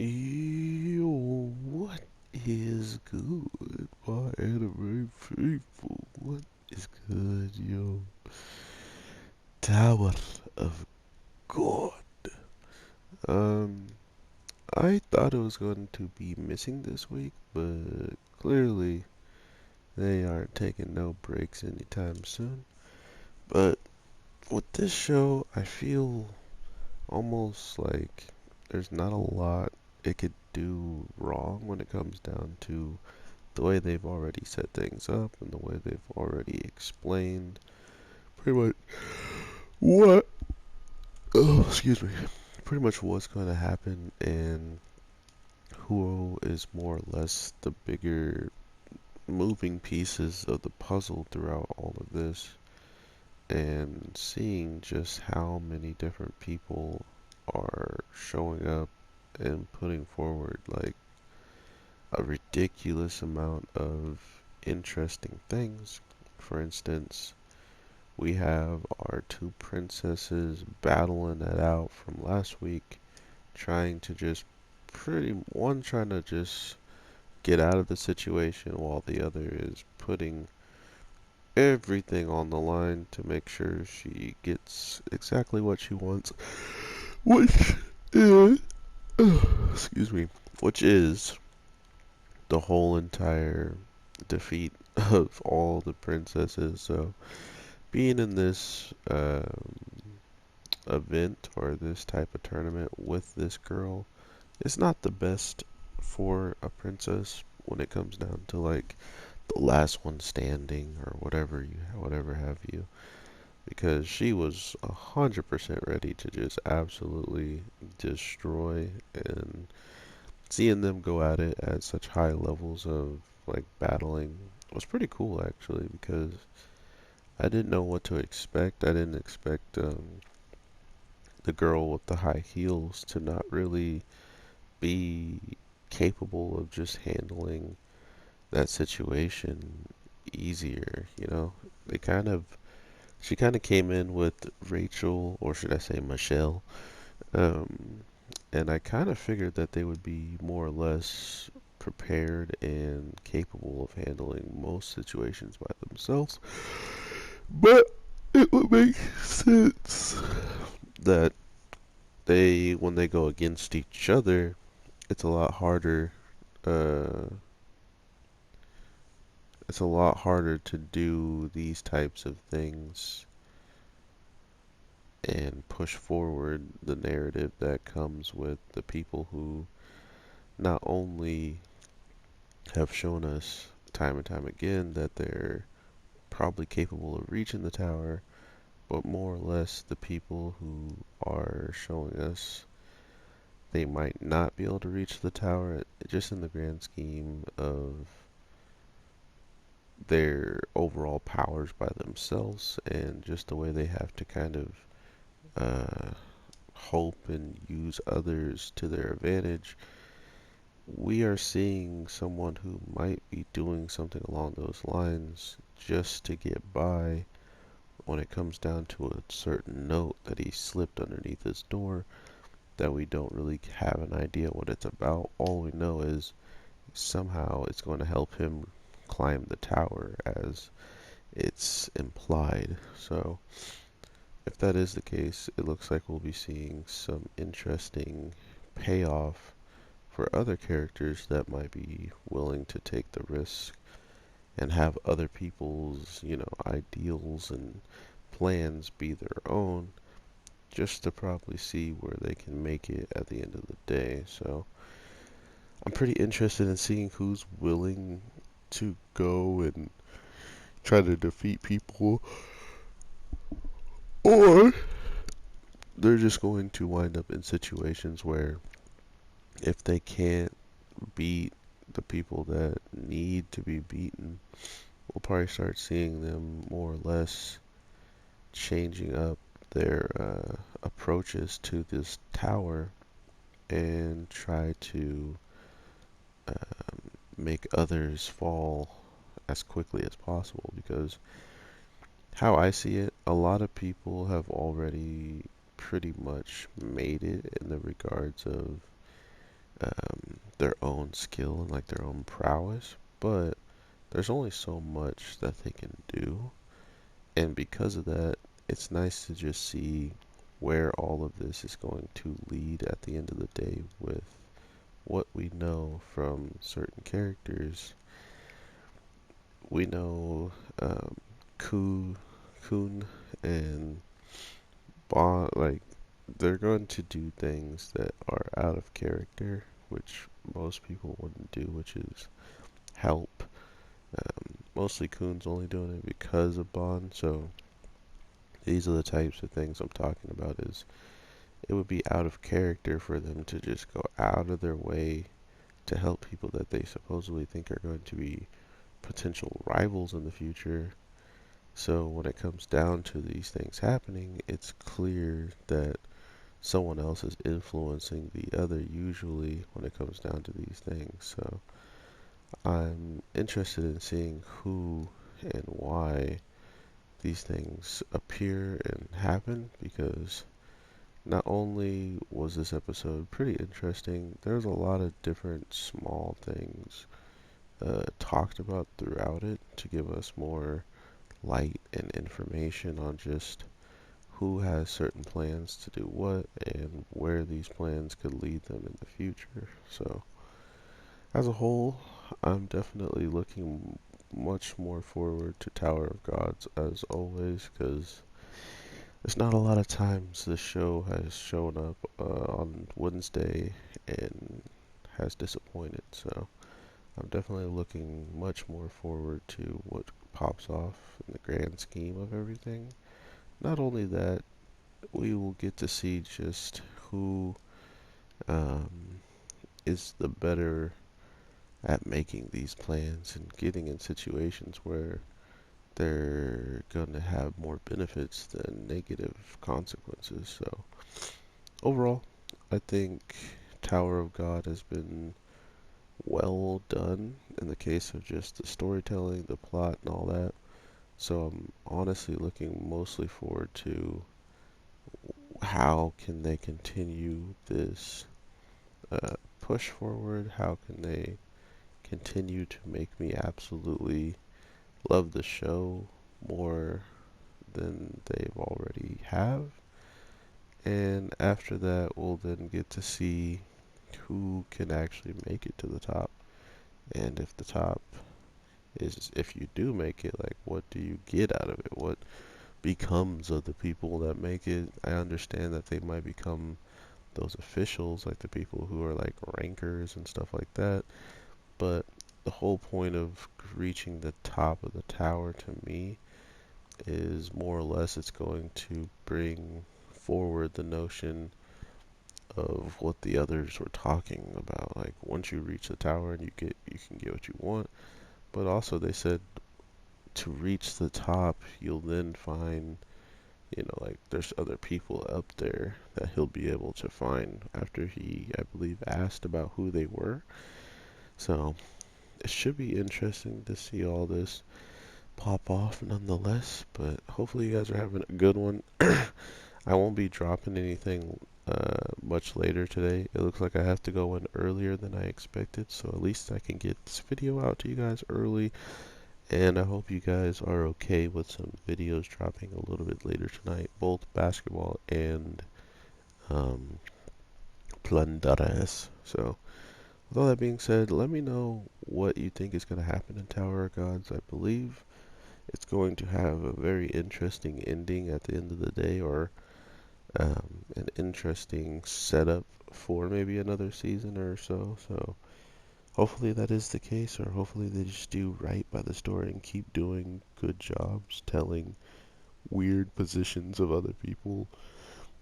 Yo, what is good, my anime people? What is good, yo? Tower of God. Um, I thought it was going to be missing this week, but clearly they aren't taking no breaks anytime soon. But with this show, I feel almost like there's not a lot it could do wrong when it comes down to the way they've already set things up and the way they've already explained pretty much what excuse me, pretty much what's going to happen and who is more or less the bigger moving pieces of the puzzle throughout all of this, and seeing just how many different people are showing up and putting forward like a ridiculous amount of interesting things. For instance, we have our two princesses battling it out from last week, trying to just one trying to just get out of the situation while the other is putting everything on the line to make sure she gets exactly what she wants, which is, excuse me, which is the whole entire defeat of all the princesses. So being in this event or this type of tournament with this girl is not the best for a princess when it comes down to like the last one standing or whatever have you, because she was 100% ready to just absolutely destroy, and seeing them go at it at such high levels of like battling was pretty cool actually, because I didn't know what to expect. I didn't expect the girl with the high heels to not really be capable of just handling that situation easier, you know? They kind of She kind of came in with Rachel, or should I say Michelle, um, and I kind of figured that they would be more or less prepared and capable of handling most situations by themselves. But it would make sense that when they go against each other, it's a lot harder. Uh, it's a lot harder to do these types of things and push forward the narrative that comes with the people who not only have shown us time and time again that they're probably capable of reaching the tower, but more or less the people who are showing us they might not be able to reach the tower, just in the grand scheme of their overall powers by themselves and just the way they have to kind of hope and use others to their advantage. We are seeing someone who might be doing something along those lines just to get by when it comes down to a certain note that he slipped underneath his door that we don't really have an idea what it's about. All we know is somehow it's going to help him climb the tower as it's implied. So if that is the case, it looks like we'll be seeing some interesting payoff for other characters that might be willing to take the risk and have other people's, ideals and plans be their own, just to probably see where they can make it at the end of the day. So I'm pretty interested in seeing who's willing to go and try to defeat people, or they're just going to wind up in situations where if they can't beat the people that need to be beaten, we'll probably start seeing them more or less changing up their approaches to this tower and try to make others fall as quickly as possible. Because how I see it, a lot of people have already pretty much made it in the regards of their own skill and like their own prowess, but there's only so much that they can do. And because of that, it's nice to just see where all of this is going to lead at the end of the day with what we know from certain characters. We know Ku, Kun and Ba, like, they're going to do things that are out of character, which most people wouldn't do, which is help. Mostly Kun's only doing it because of Bond, so these are the types of things I'm talking about. Is it would be out of character for them to just go out of their way to help people that they supposedly think are going to be potential rivals in the future. So when it comes down to these things happening, it's clear that someone else is influencing the other usually when it comes down to these things. So I'm interested in seeing who and why these things appear and happen, because not only was this episode pretty interesting, there's a lot of different small things talked about throughout it to give us more light and information on just who has certain plans to do what and where these plans could lead them in the future. So, as a whole, I'm definitely looking much more forward to Tower of Gods as always, because there's not a lot of times this show has shown up on Wednesday and has disappointed. So I'm definitely looking much more forward to what pops off in the grand scheme of everything. Not only that, we will get to see just who um, is the better at making these plans and getting in situations where they're going to have more benefits than negative consequences. So, overall, I think Tower of God has been well done in the case of just the storytelling, the plot, and all that. So, I'm honestly looking mostly forward to how can they continue this push forward? How can they continue to make me absolutely love the show more than they've already have? And after that, we'll then get to see who can actually make it to the top. And if the top is, if you do make it, like, what do you get out of it? What becomes of the people that make it? I understand that they might become those officials, like the people who are like rankers and stuff like that. But the whole point of reaching the top of the tower to me is more or less it's going to bring forward the notion of what the others were talking about. Like once you reach the tower and you can get what you want. But also they said to reach the top, you'll then find, you know, like there's other people up there that he'll be able to find after he, I believe, asked about who they were. So it should be interesting to see all this pop off nonetheless, but hopefully you guys are having a good one. I won't be dropping anything much later today. It looks like I have to go in earlier than I expected, so at least I can get this video out to you guys early. And I hope you guys are okay with some videos dropping a little bit later tonight, both basketball and um, Plandares. So, with all that being said, let me know what you think is going to happen in Tower of Gods. I believe it's going to have a very interesting ending at the end of the day, or an interesting setup for maybe another season or so. So hopefully that is the case, or hopefully they just do right by the story and keep doing good jobs telling weird positions of other people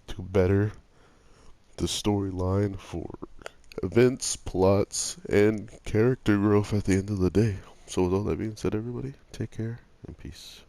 to better the storyline for events, plots, and character growth at the end of the day. So with all that being said, everybody, take care and peace.